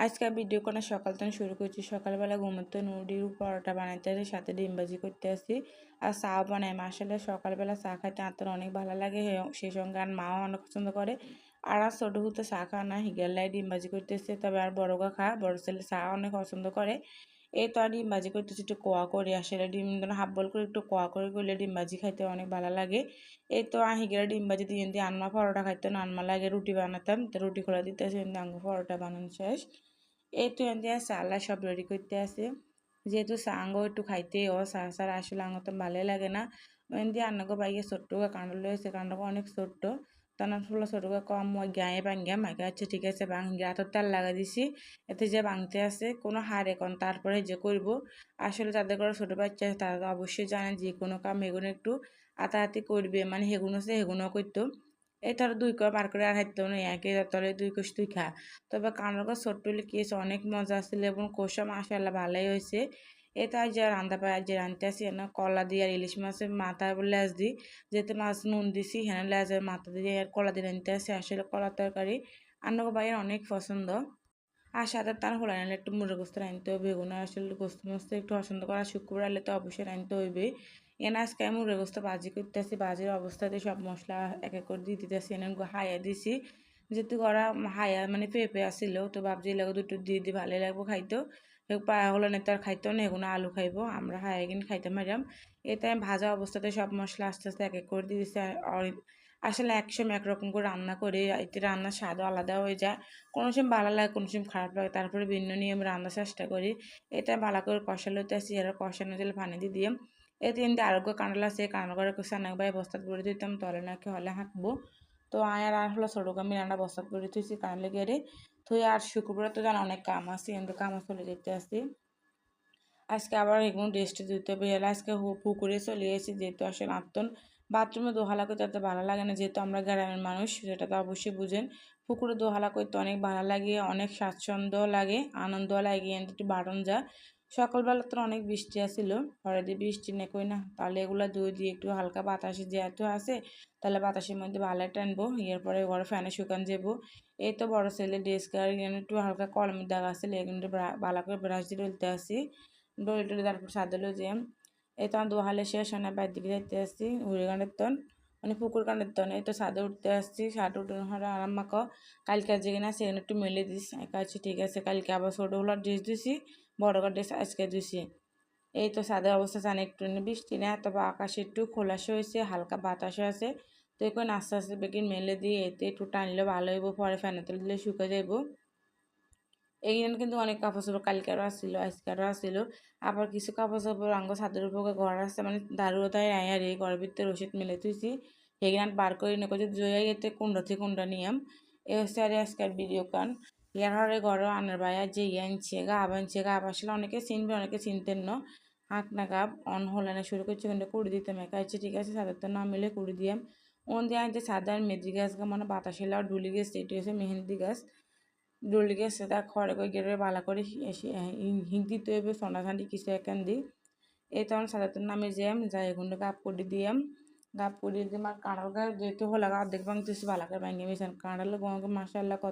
আজকে ভিডিও কোনো সকাল থেকে শুরু করছি। সকালবেলা ঘুমোতে নুডি পরোটা বানাইতে আসি, সাথে ডিম ভাজি করতে আসি আর চা বানাই। আসলে সকালবেলা চা খাইতে আমার অনেক ভালো লাগে, সেই সঙ্গে আর মাও অনেক পছন্দ করে। আর ছোটো হতে চা খাওয়া না হিগেলাই ডিম ভাজি করতেছে, তবে আর বড়গা বড় ছেলে চা অনেক পছন্দ করে। এই তো আর ডিম ভাজি করতেছি একটু কোয়া করে, আসলে ডিম হাফ বল করে একটু কোয়া করে করলে ডিম ভাজি খাইতে অনেক ভালো লাগে। এই তো আহিগেরা ডিম ভাজি দিয়ে আনমা পরোটা খাইতে আনমা লাগে, রুটি বানাতাম তো রুটি খোলা দিতেছে, আঙ্গ পরোটা বানানো শেষ। এই তো এনতে চালা সব রেডি করতে আছে, যেহেতু চাঙ্গ একটু খাইতে ও চা ছাড়া আসলে আঙ্গ তো ভালোই লাগে না। এনতে আন্নাগো বাইকে ছোট্ট কাণ্ড লয়েছে, কাণ্ডগো অনেক ছোট্ট, তার ফুলা ছোট কম মই গায়ে ভাঙ্গিয়া মাইকে আছে ঠিক আছে ভাঙ্গিয়া হাতের তেল লাগাই দিছি, এতে যে ভাঙতে আছে কোনো হার এখন তারপরে যে করব। আসলে যাদের ঘরে ছোটো বাচ্চা আছে তারা তো অবশ্যই জানে যে কোনো কাম এগুলো একটু আতাহাতি করবে, মানে হেগুনো সে হেগুনো করতো। এই ধরো দুই কয় বার করে আর হাইতে না একে তলে দুই কোষ তুই খা। তবে কানরগা ছোট্ট হলে কি হয়েছে অনেক মজা আসছিল এবং কোষা মাশাআল্লাহ ভালোই হয়েছে। এই তাই যে রান্না পায় যে রাঁধতে আসি না কলা দিয়ে আর ইলিশ মাছের মাথা লেজ দিই, যেতে মাছ নুন দিছি হ্যাঁ লেজের মাথা দিয়ে আর কলা দিয়ে রাঁধতে আসি। আসলে কলার তরকারি আন্নগো ভাইয়ের অনেক পছন্দ। আর সাথে তার হলো নাহলে একটু মুরগি গোস্ত রাঁধতে হবে, বেগুন আসলে গোস্ত মোস্ত একটু পছন্দ করা, শুক্রবার হলে তো অবশ্যই রাঁধতে হইবে। এনে আজকে আমি মুরগি গোস্ত ভাজি করতেছি, ভাজির অবস্থাতে সব মশলা এক এক করে দিয়ে দিতেছি, এনে হাইয়া দিছি, যেহেতু করা হাইয়া মানে পেঁপে আসছিল তো ভাবছি লাগে দুটো দিয়ে দিয়ে ভালোই লাগবো খাইতো। পায়া হলো না তার খাইতো না, এগুলো আলু খাইবো, আমরা হাইয়া কিনে খাইতে পারলাম। এতে আমি ভাজা অবস্থাতে সব মশলা আস্তে আস্তে এক এক করে দিয়ে দিচ্ছি। আসলে একসময় একরকম করে রান্না করে এতে রান্নার স্বাদও আলাদা হয়ে যায়, কোনো সময় ভালো লাগে কোনো সময় খারাপ লাগে, তারপরে ভিন্ন নিয়মে রান্নার চেষ্টা করি। এটা ভালো করে কষালো আসি, এরা কষানো দিলে পানি দিয়ে দিয়ে এতে এমনি আরোগ্য কাঁড়াল আছে কাঁড়া করে সানাক ভাই বস্তাত করে দিতাম তলে নাকি হলে হাঁকবো। তো আয়ার আর হলো ছোটো আমি রান্না বস্তাত করে থুইছি কাঁড়লে গেড়ে থুই। আর শুক্রবার তো জানা অনেক কাম আছে, কিন্তু কাম চলে যেতে আসি। আজকে আবার এগুলো রেস্টে দিতে হবে, এলে আজকে পুকুরে চলে এসেছি, যেহেতু আসলে আত্মন বাথরুমে দোহালা করতে এত ভালো লাগে না, যেহেতু আমরা গ্রামের মানুষ সেটা তো অবশ্যই বুঝেন। পুকুরে দোহালা করতে অনেক ভালো লাগে, অনেক স্বাচ্ছন্দ্য লাগে, আনন্দ লাগে, একটু বাড়ন যা। সকালবেলা তো অনেক বৃষ্টি আসছিল, পরে দিয়ে বৃষ্টি নেই না, তাহলে এগুলো দুই দিয়ে একটু হালকা বাতাসে যেহেতু আছে তাহলে বাতাসের মধ্যে ভালো টানবো, এরপরে ঘরে ফ্যানে শুকান যাবো। এই তো বড় ছেলে ড্রেস একটু হালকা কলমের দাগ আসলে এগুলো ভালো করে ব্রাশ দিয়ে ডলতে আসি, ডলে টলে তারপর সাদলো যে এই তো দোহালে শেষ হয় না বাইর দিকে যাইতে আসছি উড়ে গানের তন, মানে পুকুর গানের তন। এই তো ছাদে উঠতে আসছি, ছাদে উঠে হওয়ার আরাম মাখো কালকে যেখানে সেখানে একটু মেলে দিস একা আছে ঠিক আছে, কালকে আবার ছোটো হলার ড্রেস দিছি, বড় ড্রেস আজকে দিছি। এই তো ছাদের অবস্থা জানে একটু বৃষ্টি না, তবে আকাশে একটু খোলাসে হয়েছে, হালকা বাতাসে আছে। তো এখন আস্তে আস্তে বেগিন মেলে দিয়ে এতে একটু টানলে ভালো হইব, পরে ফ্যানে তুলে দিলে শুকে যাইব। এইখানে কিন্তু অনেক কাপড় চোপড় কালকেরও আসছিল আজকেরও আসছিল, আবার কিছু কাপড় চোপড় আঙ্গ ছাদের উপরে ঘর আসছে, মানে দারুও তাই আয়ার এই ঘরের ভিতরে রসিদ মেলে তুইছি সেখানে বার করে নিয়ে যে জয়া গেতে কোনটা থেকে কোনটা নিয়ম। এ হচ্ছে আর আজকের ভিডিও কান ইয়ার ঘরে আনার বাইয়া যে আনছে গা আবার আসলে অনেকে চিনবে অনেকে চিনতেন না। হাঁক না গাব অন হলে না শুরু করছে কিন্তু কুড়ি দিতাম একা আছে ঠিক আছে, ছাদের তো না মিলে কুড়ি দিয়াম। ওন দিয়ে আনছে সাদার মেদি গাছ মানে বাতাসে লাও ডুলি গেছে, এটি হচ্ছে মেহেন্দি গাছ ডুলি গেছে তা খড়ে করে গেড়ে বালা করে হিং দিতে হবে সোনা ধান্ডি কিছু একান দি। এই তখন সাদাতের নামে যাম যাই এগুলো গাপ করে দিয়াম, গাপ করে দিয়ে আমার কাঁড়াল গাছ যেহেতু হলো অর্ধেক ভাঙতেছি ভালো করে ভাঙিয়ে মিশান কাঁড়াল মাসাল্লাহ কত